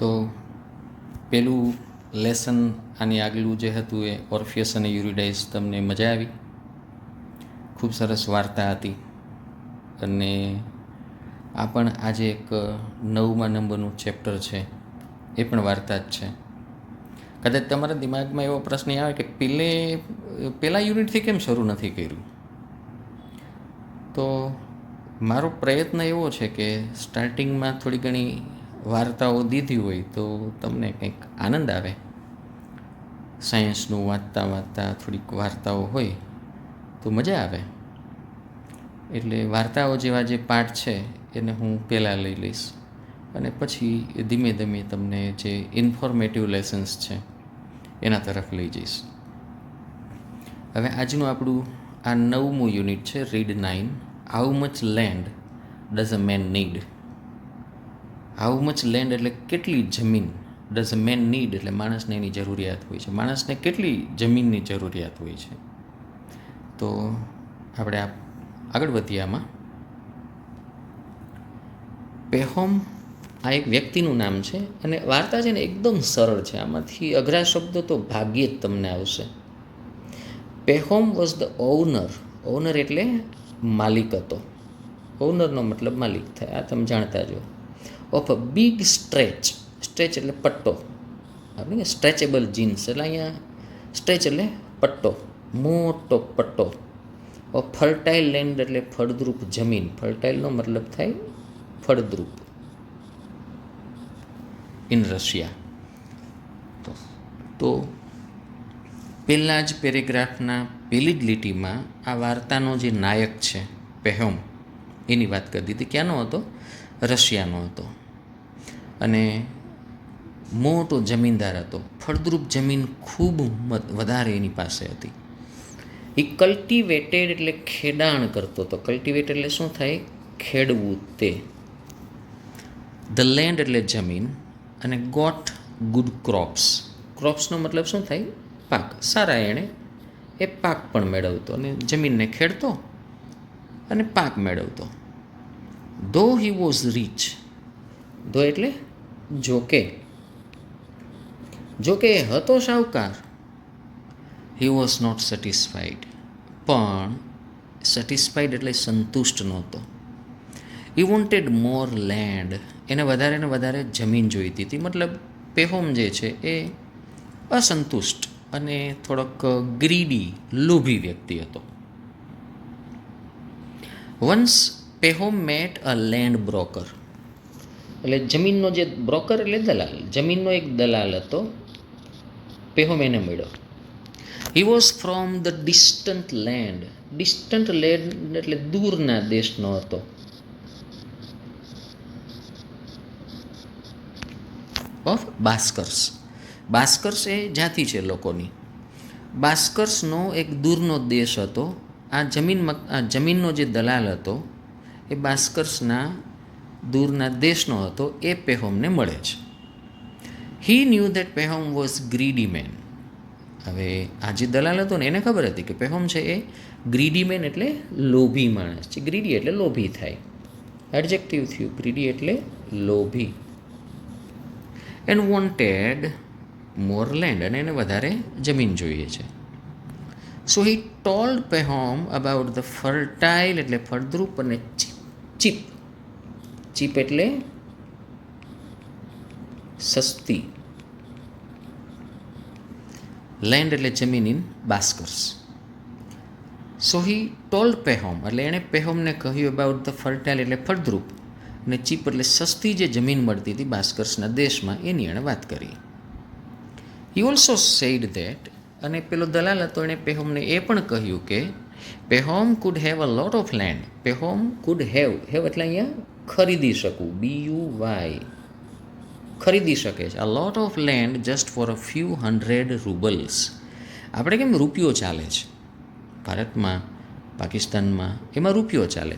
તો પેલું લેસન આની આગલું જે હતું એ ઓર્ફિયસ અને યુરિડાઇસ તમને મજા આવી? ખૂબ સરસ વાર્તા હતી. અને આ પણ આજે એક 9મા નંબરનું ચેપ્ટર છે, એ પણ વાર્તા જ છે. કદાચ તમારા દિમાગમાં એવો પ્રશ્ન આવે કે પહેલાં યુનિટથી કેમ શરૂ નથી કર્યું? તો મારો પ્રયત્ન એવો છે કે સ્ટાર્ટિંગમાં થોડી ઘણી વાર્તાઓ દીધી હોય તો તમને કંઈક આનંદ આવે. સાયન્સનું વાંચતા વાંચતા થોડીક વાર્તાઓ હોય તો મજા આવે. એટલે વાર્તાઓ જેવા જે પાઠ છે એને હું પહેલાં લઈ લઈશ અને પછી ધીમે ધીમે તમને જે ઇન્ફોર્મેટિવ લેસન્સ છે એના તરફ લઈ જઈશ. હવે આજનું આપણું આ 9મું યુનિટ છે, read 9. How much land does a man need? How much land એટલે કેટલી જમીન, ડઝ અ મેન નીડ એટલે માણસને એની જરૂરિયાત હોય છે. માણસને કેટલી જમીનની જરૂરિયાત હોય છે? તો આપણે આગળ વધીએ. આમાં પેહોમ આ એક વ્યક્તિનું નામ છે અને વાર્તા છે ને એકદમ સરળ છે. આમાંથી અઘરા શબ્દો તો ભાગ્યે જ તમને આવશે. પેહોમ વોઝ ધ ઓનર એટલે માલિક હતો. ઓનરનો મતલબ માલિક થાય, આ તમે જાણતા જો. ઓફ અ બિગ સ્ટ્રેચ એટલે પટ્ટો. આપણે સ્ટ્રેચેબલ જીન્સ એટલે અહીંયા સ્ટ્રેચ એટલે પટ્ટો, મોટો પટ્ટો. ઓફ ફર્ટાઇલ લેન્ડ એટલે ફળદ્રુપ જમીન. ફર્ટાઇલનો મતલબ થાય ફળદ્રુપ ઇન રશિયા. તો પહેલાં જ પેરેગ્રાફના પહેલી જ લીટીમાં આ વાર્તાનો જે નાયક છે પેહોમ, એની વાત કરી દીધી. ક્યાંનો હતો? રશિયાનો હતો અને મોટો જમીનદાર હતો. ફળદ્રુપ જમીન ખૂબ વધારે એની પાસે હતી. એ કલ્ટિવેટેડ એટલે ખેડાણ કરતો હતો. કલ્ટિવેટેડ એટલે શું થાય? ખેડવું તે. ધ લેન્ડ એટલે જમીન અને ગોટ ગુડ ક્રોપ્સ. ક્રોપ્સનો મતલબ શું થાય? પાક. સારા એણે એ પાક પણ મેળવતો અને જમીનને ખેડતો અને પાક મેળવતો. ધો હી વોઝ રીચ. ધો એટલે જોકે એ હતો શાહુકાર. He was not satisfied. પણ સેટિસ્ફાઈડ એટલે સંતુષ્ટ નહોતો. He wanted more land. એને વધારે ને વધારે જમીન જોઈતી હતી. મતલબ પેહોમ જે છે એ અસંતુષ્ટ અને થોડોક ગ્રીડી, લોભી વ્યક્તિ હતો. વન્સ પેહોમ મેટ અ લેન્ડ બ્રોકર. એટલે જમીનનો જે બ્રોકર એટલે દલાલ, જમીનનો એક દલાલ હતો. પેહોમ એને મળ્યો. He was from the distant land. Distant land એટલે દૂરના દેશનો હતો. ઓફ બાસ્કર્સ. બાસ્કર્સ એ જાતિ છે લોકોની. બાસ્કર્સનો એક દૂરનો દેશ હતો. આ જમીનનો જે દલાલ હતો એ બાસ્કર્સના દૂરના દેશનો હતો. એ પેહોમને મળે છે. He knew that Pahom was greedy man. હવે આ જે દલાલ હતો ને એને ખબર હતી કે પેહોમ છે એ ગ્રીડી મેન એટલે લોભી માણસ છે. ગ્રીડી એટલે લોભી થાય, એડજેક્ટિવ થયું. ગ્રીડી એટલે લોભી. એન્ડ વોન્ટેડ મોર લેન્ડ, અને એને વધારે જમીન જોઈએ છે. So he told Pahom about the fertile એટલે ફળદ્રુપ અને ચીપ. ચીપ એટલે સસ્તી. લેન્ડ એટલે જમીન ઇન બાસ્કર્સ. સો હી ટોલ્ડ પેહોમ એટલે એણે પેહોમને કહ્યું અબાઉટ ધ ફર્ટાઇલ એટલે ફળદ્રુપ અને ચીપ એટલે સસ્તી જે જમીન મળતી હતી બાસ્કર્સના દેશમાં, એની એણે વાત કરી. હી ઓલ્સો સેડ ધેટ, અને પેલો દલાલ હતો એણે પેહોમને એ પણ કહ્યું કે Pahom could have a lot of land. Pahom could have એટલે અહીંયા ખરીદી શકવું, BUY, ખરીદી શકે છે. A lot of land just for a few hundred roubles. આપણે કેમ રૂપિયો ચાલે છે ભારતમાં, પાકિસ્તાનમાં, એમાં રૂપિયો ચાલે.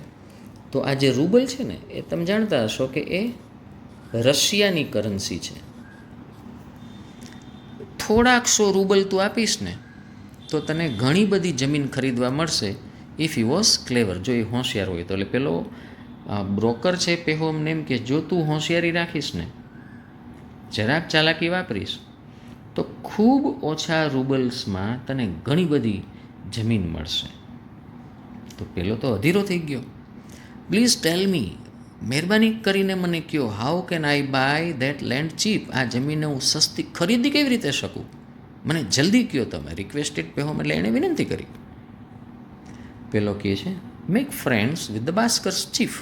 તો આ જે રૂબલ છે ને એ તમે જાણતા હશો કે એ રશિયાની કરન્સી છે. થોડાક 100 રૂબલ તું આપીશ ને તો તને ઘણી બધી જમીન ખરીદવા મળશે. ઇફ હી વોઝ ક્લેવર, જો એ હોશિયાર હોય તો. એટલે પેલો બ્રોકર છે પેહોમને એમ કે જો તું હોશિયારી રાખીશ ને, જરાક ચાલાકી વાપરીશ તો ખૂબ ઓછા રૂબલ્સમાં તને ઘણી બધી જમીન મળશે. તો પેલો તો અધીરો થઈ ગયો. પ્લીઝ ટેલ મી, મહેરબાની કરીને મને કહો, how can I buy that land cheap? આ જમીનને હું સસ્તી ખરીદી કેવી રીતે શકું? મને જલ્દી કહો તમે. રિક્વેસ્ટેડ પેહોમ એટલે એણે વિનંતી કરી. પેલો કહે છે, make friends with the Bashkirs chief.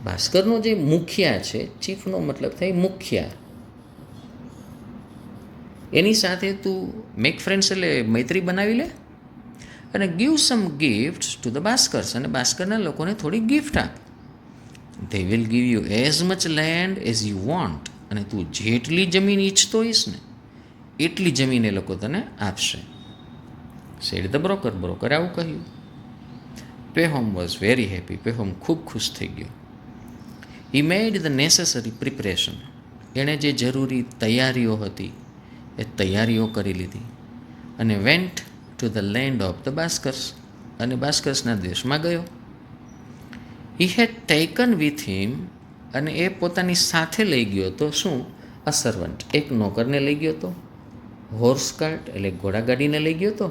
ભાસ્કરનો જે મુખિયા છે, ચીફનો મતલબ થાય મુખિયા, એની સાથે તું મેક ફ્રેન્ડ્સ એટલે મૈત્રી બનાવી લે અને give some gifts to the Bashkirs, અને બાસ્કરના લોકોને થોડી ગિફ્ટ આપ. They will give you as much land as you want, અને તું જેટલી જમીન ઈચ્છતો હોઈશ ને એટલી જમીન એ લોકો તને આપશે. Sad the broker. બ્રોકરે આવું કહ્યું. પેહોમ વોઝ વેરી હેપી. પેહોમ ખૂબ ખુશ થઈ ગયો. હી મેડ ધ નેસેસરી પ્રિપરેશન. એણે જે જરૂરી તૈયારીઓ હતી એ તૈયારીઓ કરી લીધી અને went to the land of the Bashkirs, અને બાસ્કર્સના દેશમાં ગયો. હી હેડ ટેકન વિથ હિમ, અને એ પોતાની સાથે લઈ ગયો હતો શું? અ સર્વન્ટ, એક નોકરને લઈ ગયો હતો. હોર્સ કાર્ટ એટલે ઘોડાગાડીને લઈ ગયો હતો.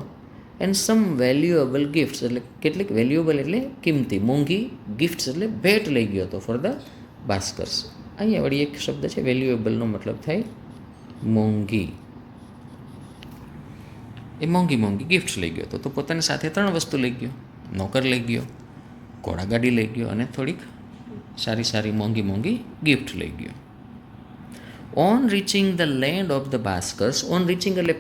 એન્ડ સમ વેલ્યુએબલ ગિફ્ટ્સ, એટલે કેટલીક વેલ્યુએબલ એટલે કિંમતી, મોંઘી ગિફ્ટ્સ એટલે ભેટ લઈ ગયો હતો ફોર ધ બાસ્કર્સ. અહીંયા વળી એક શબ્દ છે વેલ્યુએબલનો મતલબ થાય મોંઘી. એ મોંઘી મોંઘી ગિફ્ટ્સ લઈ ગયો હતો. તો પોતાની સાથે 3 વસ્તુ લઈ ગયો. નોકર લઈ ગયો, ઘોડાગાડી લઈ ગયો અને થોડીક સારી સારી મોંઘી મોંઘી ગિફ્ટ લઈ ગયો. On reaching the land of the Bashkirs. On reaching એટલે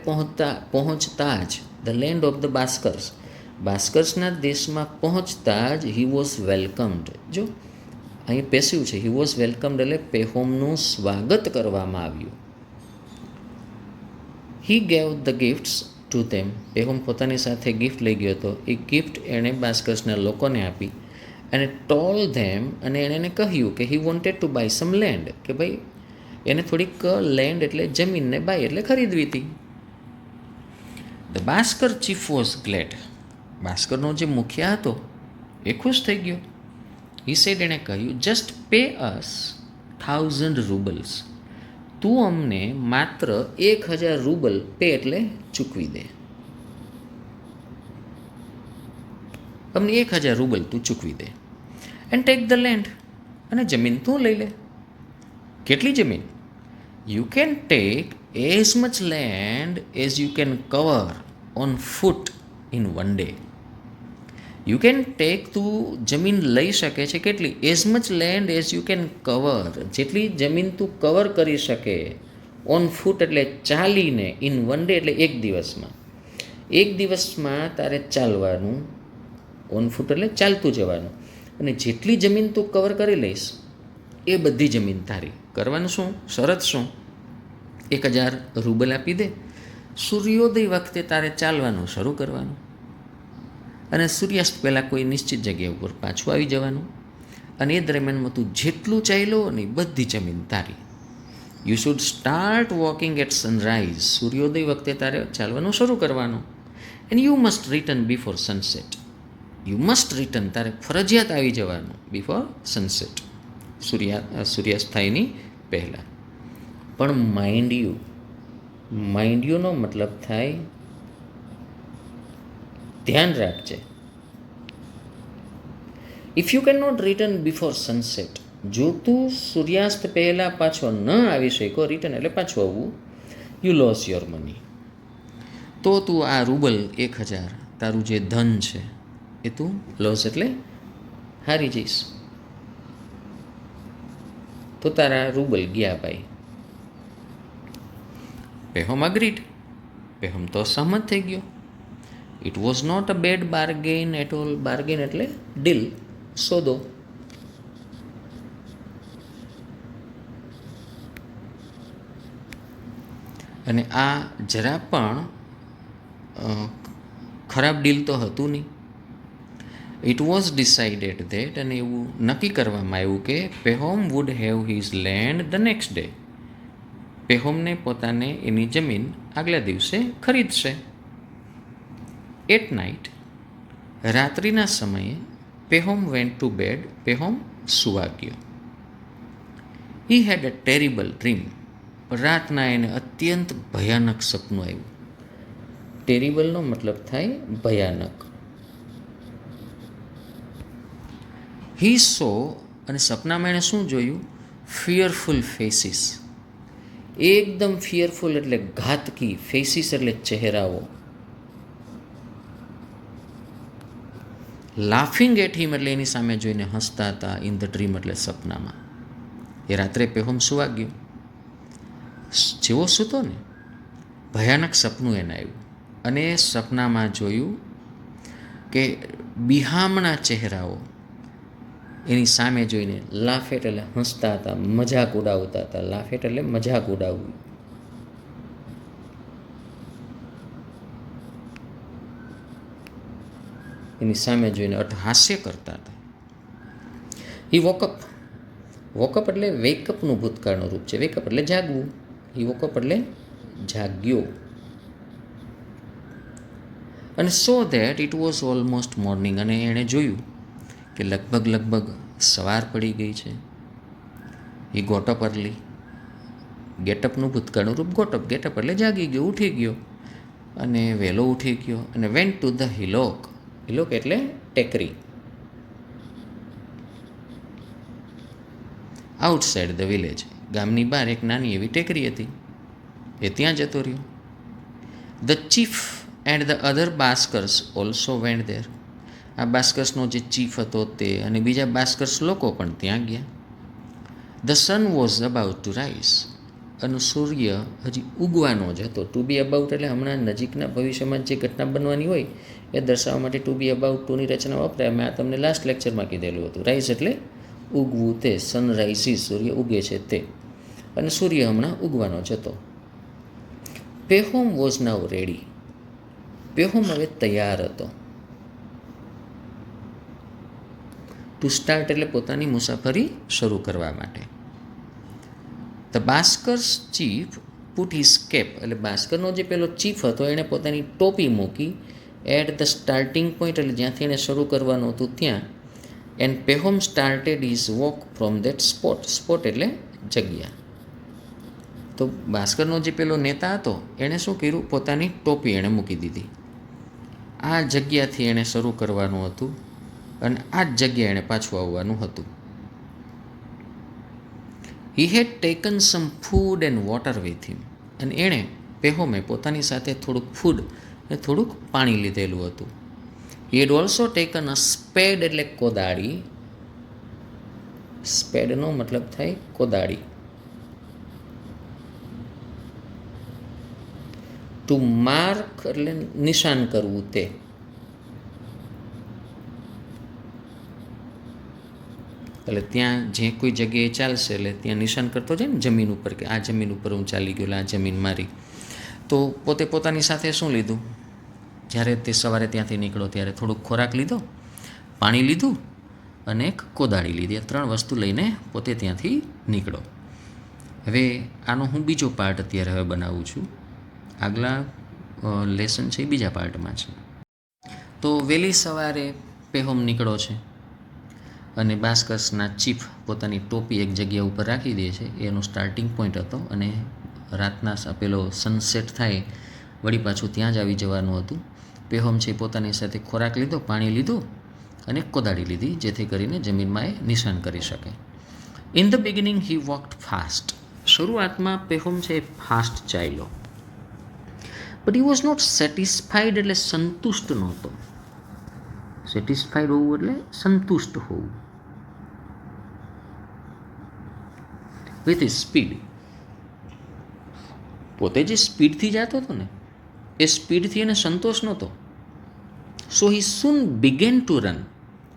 પહોંચતા જ. The land of the Bashkirs, બાસ્કર્સના દેશમાં પહોંચતા જ હી વોઝ વેલકમ્ડ. જો અહીં પેસિવ છે. હી વોઝ વેલકમ્ડ એટલે પેહોમનું સ્વાગત કરવામાં આવ્યું. He gave the gifts to them. Pahom પોતાની સાથે ગિફ્ટ લઈ ગયો હતો. એ ગિફ્ટ એણે બાસ્કર્સના લોકોને આપી. અને ટોલ ધેમ, અને એણે એને કહ્યું કે he wanted to buy some land, કે ભાઈ એને થોડીક લેન્ડ એટલે જમીનને બાય એટલે ખરીદવી હતી. The Bashkir chief was glad. બાસ્કરનો જે મુખિયા હતો એ ખુશ થઈ ગયો. હી સેડ, એણે કહ્યું, જસ્ટ પે અસ 1000 રૂબલ્સ. તું અમને માત્ર 1000 રૂબલ પે એટલે ચૂકવી દે. અમને 1000 રૂબલ તું ચૂકવી દે. એન્ડ ટેક ધ લેન્ડ, અને જમીન તું લઈ લે. કેટલી જમીન? You can take as much land as you can cover on foot in 1 day. You can take, તું જમીન લઈ શકે છે કેટલી? As much land as you can cover, જેટલી જમીન તું કવર કરી શકે. ઓન ફૂટ એટલે ચાલીને, ઇન 1 day એટલે એક દિવસમાં. એક દિવસમાં તારે ચાલવાનું. ઓન ફૂટ એટલે ચાલતું જવાનું. અને જેટલી જમીન તું કવર કરી લઈશ એ બધી જમીન તારી. કરવાનું શું? શરત શું? 1000 રૂબલ આપી દે. સૂર્યોદય વખતે તારે ચાલવાનું શરૂ કરવાનું, અને સૂર્યાસ્ત પહેલાં કોઈ નિશ્ચિત જગ્યા ઉપર પાછું આવી જવાનું. અને એ દરમિયાનમાં તું જેટલું ચાલ્યો ને બધી જમીન તારી. You should start walking at sunrise. સૂર્યોદય વખતે તારે ચાલવાનું શરૂ કરવાનું. And you must return before sunset. You must return, તારે ફરજિયાત આવી જવાનું બિફોર સનસેટ, સૂર્યાસ્ત થાયની પહેલાં. પણ માઇન્ડ યુનો મતલબ થાય ધ્યાન રાખજે. If you can not return before sunset, જો તું સૂર્યાસ્ત પહેલાં પાછો ન આવી શક્યો, રિટર્ન એટલે પાછું આવવું, યુ લોસ યોર મની. તો તું આ રૂબલ 1000 તારું જે ધન છે એ તું લોસ એટલે હારી જઈશ. તો તારા રૂબલ ગયા ભાઈ. પેહોમ અગ્રીડ. પેહોમ તો સહમત થઈ ગયો. It was not a bad bargain at all. Bargain એટલે ડીલ, સોદો. અને આ જરા પણ ખરાબ ડીલ તો હતું નહીં. ઇટ વોઝ ડિસાઇડેડ ધેટ, અને એવું નક્કી કરવામાં આવ્યું કે Pahom would have his land the next day. પેહોમને પોતાને એની જમીન આગલા દિવસે ખરીદશે. એટ નાઇટ, રાત્રિના સમયે પેહોમ વેન્ટ ટુ બેડ. પેહોમ સુવા ગયો. હી હેડ અ ટેરિબલ ડ્રીમ. પણ રાતના એને અત્યંત ભયાનક સપનું આવ્યું. ટેરિબલનો મતલબ થાય ભયાનક. હી સો, અને સપનામાં એણે શું જોયું? Fearful faces. એકદમ ફિયરફુલ એટલે ઘાતકી, ફેસીસ એટલે ચહેરાઓ. લાફિંગ એટ હિમ એટલે એની સામે જોઈને હસતા હતા. ઇન ધ ડ્રીમ એટલે સપનામાં. એ રાત્રે પેહોમ સુવા ગયો. જેવો સૂતો ને ભયાનક સપનું એને આવ્યું, અને એ સપનામાં જોયું કે બિહામણા ચહેરાઓ એની સામે જોઈને લાફેટ એટલે હસતા હતા, મજાક ઉડાવતા હતા. લાફેટ એટલે મજાક ઉડાવવું. એની સામે જોઈને હાસ્ય કરતા હતા. હી વોકઅપ. વોકઅપ એટલે વેકઅપનું ભૂતકાળનું રૂપ છે. વેકઅપ એટલે જાગવું. હી વોકઅપ એટલે જાગ્યો. અને so that it was almost morning, અને એણે જોયું કે લગભગ સવાર પડી ગઈ છે. એ ગોટઅપ અર્લી. ગેટઅપનું ભૂતકાળનું રૂપ ગોટઅપ. ગેટઅપ એટલે જાગી ગયો, ઉઠી ગયો, અને વહેલો ઉઠી ગયો, અને વેન્ટ ટુ ધ હિલોક. હિલોક એટલે ટેકરી. Outside the village. ગામની બહાર એક નાની એવી ટેકરી હતી, એ ત્યાં જતો રહ્યો. The chief and the other Bashkirs also went there. આ બાસ્કર્સનો જે ચીફ હતો તે અને બીજા બાસ્કર્સ લોકો પણ ત્યાં ગયા. The sun was about to rise. અને સૂર્ય હજી ઉગવાનો જ હતો. ટુ બી અબાઉટ એટલે હમણાં નજીકના ભવિષ્યમાં જે ઘટના બનવાની હોય એ દર્શાવવા માટે ટુ બી અબાઉટ ટુની રચના વપરાય. મેં આ તમને લાસ્ટ લેક્ચરમાં કીધેલું હતું. રાઇઝ એટલે ઉગવું તે. સનરાઇઝિસ સૂર્ય ઉગે છે તે. અને સૂર્ય હમણાં ઉગવાનો જ હતો. Pahom was now ready. પેહોમ હવે તૈયાર હતો. ટુ સ્ટાર્ટ એટલે પોતાની મુસાફરી શરૂ કરવા માટે. The Bashkirs chief put his cap. એટલે બાસ્કરનો જે પેલો ચીફ હતો એણે પોતાની ટોપી મૂકી એટ ધ સ્ટાર્ટિંગ પોઈન્ટ, એટલે જ્યાંથી એને શરૂ કરવાનું હતું ત્યાં. And Pahom started his walk from that spot. Spot એટલે જગ્યા. તો બાસ્કરનો જે પેલો નેતા હતો એણે શું કર્યું? પોતાની ટોપી એણે મૂકી દીધી. આ જગ્યાથી એણે શરૂ કરવાનું હતું, અને આ જ જગ્યાએ એણે પાછું આવવાનું હતું. He had taken some food and water with him. અને એણે પેહોમે પોતાની સાથે થોડુંક ફૂડ અને થોડુંક પાણી લીધેલું હતું. હી હેડ ઓલ્સો ટેકન અ સ્પેડ એટલે કોદાળી. સ્પેડનો મતલબ થાય કોદાળી. ટુ માર્ક એટલે નિશાન કરવું તે. એટલે ત્યાં જે કોઈ જગ્યાએ ચાલશે એટલે ત્યાં નિશાન કરતો જાય ને જમીન ઉપર, કે આ જમીન ઉપર હું ચાલી ગયો, આ જમીન મારી. તો પોતે પોતાની સાથે શું લીધું? જ્યારે તે સવારે ત્યાંથી નીકળો ત્યારે થોડુંક ખોરાક લીધો, પાણી લીધું અને એક કોદાળી લીધી. આ 3 વસ્તુ લઈને પોતે ત્યાંથી નીકળો. હવે આનો હું બીજો પાર્ટ અત્યારે હવે બનાવું છું. આગલા લેસન છે એ બીજા પાર્ટમાં છે. તો વહેલી સવારે પેહોમ નીકળો છે, અને બાસ્કર્સના ચીફ પોતાની ટોપી એક જગ્યા ઉપર રાખી દે છે. એનો સ્ટાર્ટિંગ પોઈન્ટ હતો, અને રાતના પેલો સનસેટ થાય વળી પાછું ત્યાં જ આવી જવાનું હતું. પેહોમ છે પોતાની સાથે ખોરાક લીધો, પાણી લીધું અને કોદાળી લીધી, જેથી કરીને જમીનમાં એ નિશાન કરી શકે. In the beginning he walked fast. શરૂઆતમાં પેહોમ છે ફાસ્ટ ચાલ્યો. But he was not satisfied એટલે સંતુષ્ટ નહોતો. સેટિસ્ફાઈડ હોવું એટલે સંતુષ્ટ હોવું. With his speed. પોતે જે સ્પીડથી જતો હતો ને એ સ્પીડથી એને સંતોષ નહોતો. સો હી સૂન બિગેન ટુ રન.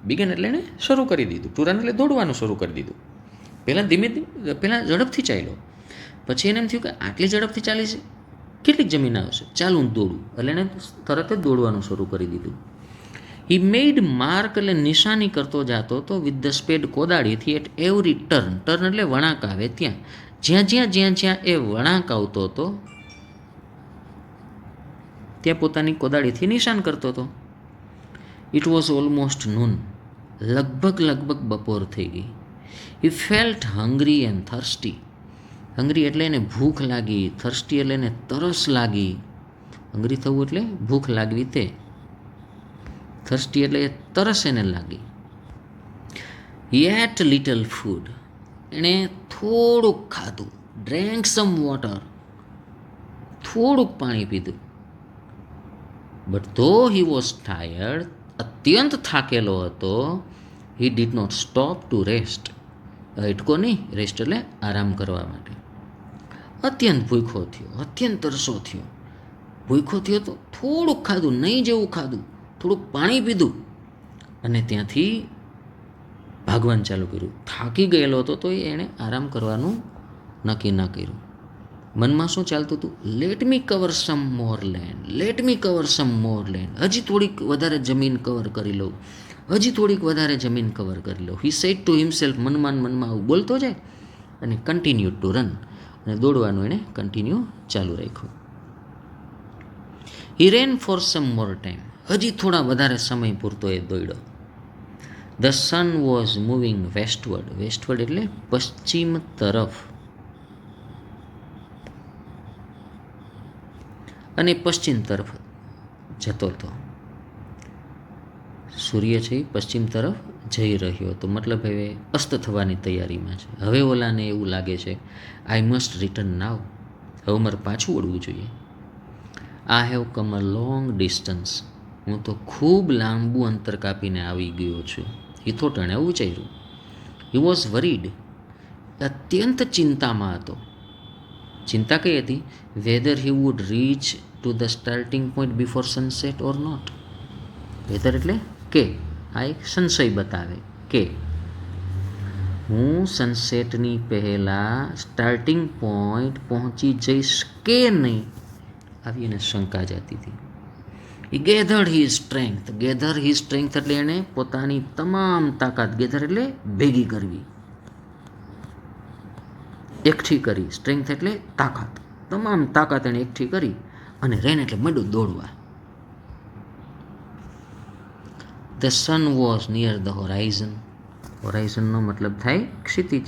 બિગેન એટલે એણે શરૂ કરી દીધું. ટુ રન એટલે દોડવાનું શરૂ કરી દીધું. પહેલાં ઝડપથી ચાલ્યો, પછી એને એમ થયું કે આટલી ઝડપથી ચાલી છે, કેટલીક જમીન આવશે, ચાલ હું દોડું. એટલે એણે તરત જ દોડવાનું શરૂ કરી દીધું. હી મેડ માર્ક એટલે નિશાની કરતો જતો હતો વિથ ધ સ્પેડ કોદાળીથી એટ એવરી ટર્ન. ટર્ન એટલે વળાંક આવે ત્યાં. જ્યાં એ વળાંક આવતો હતો ત્યાં પોતાની કોદાળીથી નિશાન કરતો હતો. It was almost noon. લગભગ બપોર થઈ ગઈ. He felt hungry and thirsty. Hungry એટલે એને ભૂખ લાગી, થર્સ્ટી એટલે એને તરસ લાગી. હંગરી થવું એટલે ભૂખ લાગવી તે, થર્સ્ટી એટલે તરસ એને લાગી. હી એટ લિટલ ફૂડ, એણે થોડુંક ખાધું. ડ્રેન્ક સમ વોટર, થોડુંક પાણી પીધું. બટ ધો હી વોઝ ટાયર્ડ, અત્યંત થાકેલો હતો. He did not stop to rest, અટકો નહીં, રેસ્ટ એટલે આરામ કરવા માટે. અત્યંત ભૂખ્યો થયો, અત્યંત તરસો થયો. ભૂખ્યો થયો તો થોડુંક ખાધું, નહીં જેવું ખાધું, થોડુંક પાણી પીધું અને ત્યાંથી ભાગવાનું ચાલુ કર્યું. થાકી ગયેલો હતો તો એણે આરામ કરવાનું નક્કી ન કર્યું. મનમાં શું ચાલતું હતું? લેટ મી કવર સમ મોર લેન્ડ, લેટ મી કવર સમ મોર લેન્ડ. હજી થોડીક વધારે જમીન કવર કરી લઉં, હજી થોડીક વધારે જમીન કવર કરી લઉં. હી સેડ ટુ હિમસેલ્ફ, મનમાં આવું બોલતો જાય અને કન્ટિન્યુ ટુ રન, અને દોડવાનું એણે કન્ટિન્યુ ચાલુ રાખ્યું. હી રેન ફોર સમ મોર ટાઈમ, હજી થોડા વધારે સમય પૂરતો એ દોડ્યો. ધ સન વોઝ મૂવિંગ વેસ્ટવર્ડ, વેસ્ટવર્ડ એટલે પશ્ચિમ તરફ, અને પશ્ચિમ તરફ જતો હતો. સૂર્ય છે એ પશ્ચિમ તરફ જઈ રહ્યો હતો, મતલબ હવે અસ્ત થવાની તૈયારીમાં છે. હવે ઓલાને એવું લાગે છે, આઈ મસ્ટ રિટર્ન નાવ, હવે મારે પાછું વળવું જોઈએ. I have come a long distance, હું તો ખૂબ લાંબુ અંતર કાપીને આવી ગયો છું. એ તો એણે વિચાર્યું. હી વોઝ વરીડ, અત્યંત ચિંતામાં હતો. ચિંતા કઈ હતી? Whether he would reach to the starting point before sunset or not. Whether એટલે કે, આ એક સંશય બતાવે કે હું સનસેટની પહેલાં સ્ટાર્ટિંગ પોઈન્ટ પહોંચી જઈશ કે નહીં, આવી એને શંકા જતી હતી. હી ગેધર્ડ હી સ્ટ્રેન્થ, ગેધર હી સ્ટ્રેન્થ એટલે એણે પોતાની તમામ તાકાત, ગેધર એટલે ભેગી કરવી, એકઠી કરી. સ્ટ્રેન્થ એટલે તાકાત, તમામ તાકાત એણે એકઠી કરી અને રેન એટલે મંડ્યું દોડવા. The sun was near the horizon, હોરાઇઝનનો મતલબ થાય ક્ષિતિજ.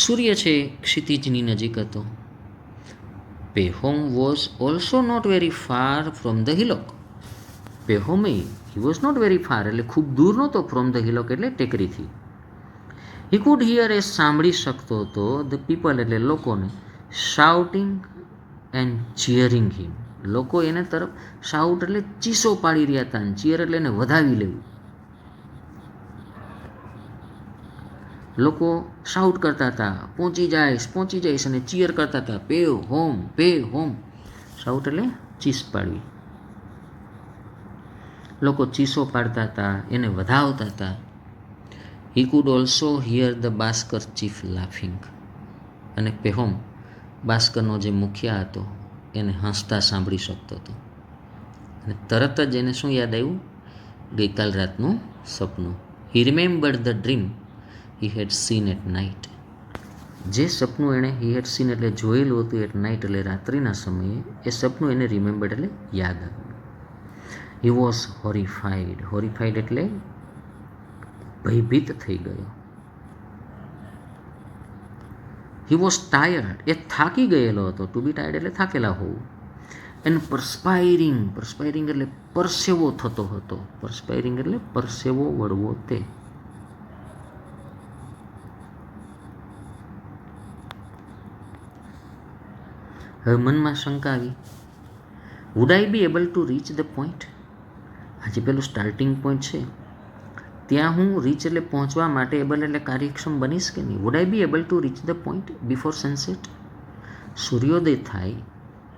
સૂર્ય છે ક્ષિતિજની નજીક હતો. Pahom was also not very far from the hillock. પેહોમે he was not very far એટલે ખૂબ દૂર નહોતો, ફ્રોમ ધ હિલોક એટલે ટેકરીથી. હી કુડ હિયર, એ સાંભળી શકતો હતો, ધ પીપલ એટલે લોકોને, શાઉટિંગ એન્ડ ચીયરિંગ હિમ, લોકો એને તરફ શાઉટ એટલે ચીસો પાડી રહ્યા હતા, અને ચીયર એટલે એને વધાવી લેવું. લોકો શાઉટ કરતા હતા, પહોંચી જઈશ, અને ચીયર કરતા હતા, pay home, pay home. Shout એટલે ચીસ પાડવી. લોકો ચીસો પાડતા હતા, એને વધાવતા હતા. He could also hear the Bashkir chief laughing, અને પેહોમ બાસ્કરનો જે મુખિયા હતો એને હસતા સાંભળી શકતો હતો. અને તરત જ એને શું યાદ આવ્યું? ગઈકાલ રાતનું સપનું. He remembered the dream he had seen at night, જે સપનું એણે હી હેડ સીન એટલે જોયેલું હતું, એટ નાઇટ એટલે રાત્રિના સમયે, એ સપનું એને રિમેમ્બર્ડ એટલે યાદ આવ્યું. હી વોઝ હોરિફાઈડ, હોરિફાઈડ એટલે ભયભીત થઈ ગયો. હી વોઝ ટાયર્ડ, એ થાકી ગયેલો હતો. ટુ બી ટાયર્ડ એટલે થાકેલા હોવું. એન્ડ પરસ્પાયરિંગ, પરસ્પાયરિંગ એટલે પરસેવો થતો હતો, પરસ્પાયરિંગ એટલે પરસેવો વળવો તે. હવે મનમાં શંકા આવી, would I be able to reach the point? આજે પેલું સ્ટાર્ટિંગ પોઈન્ટ છે ત્યાં હું રીચ એટલે પહોંચવા માટે એબલ એટલે કાર્યક્ષમ બનીશ કે નહીં? Would I be able to reach the point before sunset? સૂર્યોદય થાય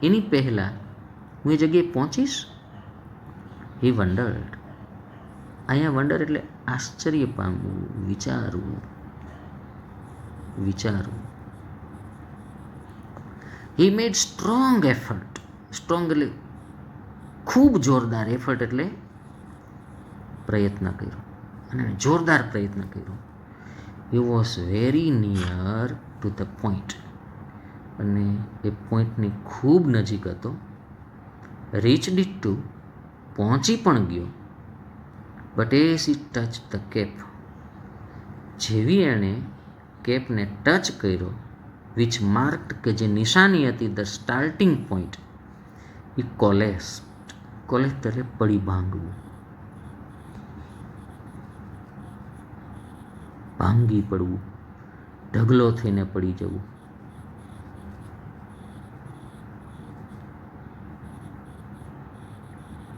એની પહેલાં હું એ જગ્યાએ પહોંચીશ? હી વન્ડર્ડ, અહીંયા વન્ડર એટલે આશ્ચર્ય પામવું, વિચારવું. હી મેડ સ્ટ્રોંગ એફર્ટ, સ્ટ્રોંગ એટલે ખૂબ જોરદાર, એફર્ટ એટલે પ્રયત્ન કર્યો, અને જોરદાર પ્રયત્ન કર્યો. He was very near to the point, અને એ પોઈન્ટની ખૂબ નજીક હતો. રીચડ ઇટ ટુ, પહોંચી પણ ગયો. But as he touch the cap, જેવી એણે કેપને ટચ કર્યો, વિચ માર્કડ કે જે નિશાની હતી, ધ સ્ટાર્ટિંગ પોઈન્ટ, એ કોલેસ્ટ એટલે પડી ભાંગવું, ભાંગી પડવું, ઢગલો થઈને પડી જવું.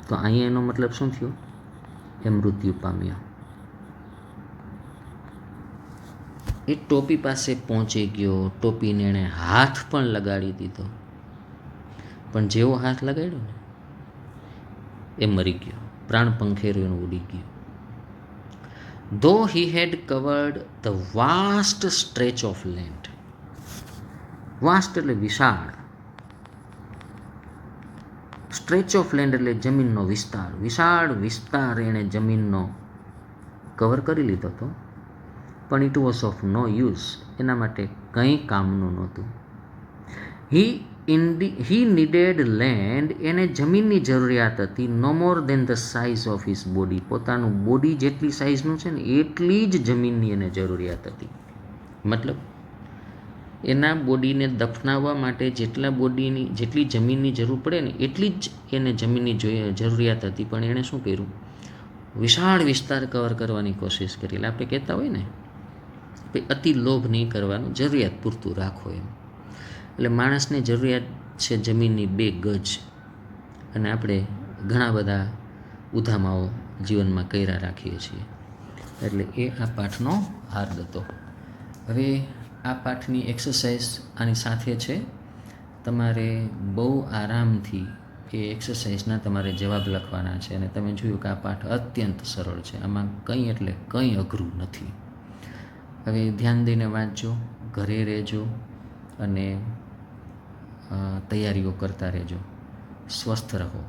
તો અહીંયા એનો મતલબ શું થયો? એ મૃત્યુ પામ્યો. એ ટોપી પાસે પહોંચી ગયો, ટોપીને એણે હાથ પણ લગાડી દીધો, પણ જેવો હાથ લગાડ્યો ને એ મરી ગયો, પ્રાણ પંખેરું એનું ઉડી ગયું. Though he had covered the vast stretch of land. Vast એટલે વિશાળ, સ્ટ્રેચ ઓફ લેન્ડ એટલે જમીનનો વિસ્તાર, વિશાળ વિસ્તાર એણે જમીનનો કવર કરી લીધો હતો, પણ it was of no use, એના માટે કંઈ કામનું નહોતું. હી નીડેડ લેન્ડ, એને જમીનની જરૂરિયાત હતી, no more than the size of his body, પોતાનું બોડી જેટલી સાઇઝનું છે ને એટલી જ જમીનની એને જરૂરિયાત હતી. મતલબ એના બોડીને દફનાવવા માટે જેટલી જમીનની જરૂર પડે ને એટલી જ એને જમીનની જરૂરિયાત હતી, પણ એણે શું કર્યું? વિશાળ વિસ્તાર કવર કરવાની કોશિશ કરી. એટલે આપણે કહેતા હોય ને અતિ લોભ નહીં કરવાનું, જરૂરિયાત પૂરતું રાખો એમ. એટલે માણસને જરૂરિયાત છે જમીનની 2 ગજ, અને આપણે ઘણા બધા ઉધામાઓ જીવનમાં કર્યા રાખીએ છીએ. એટલે એ આ પાઠનો હાર્દ હતો. હવે આ પાઠની એક્સરસાઇઝ આની સાથે છે. તમારે બહુ આરામથી એ એક્સરસાઇઝના તમારે જવાબ લખવાના છે, અને તમે જોયું કે આ પાઠ અત્યંત સરળ છે, આમાં કંઈ એટલે કંઈ અઘરું નથી. હવે ધ્યાન દઈને વાંચજો, ઘરે રહેજો અને તૈયારીઓ કરતા રહેજો. સ્વસ્થ રહો.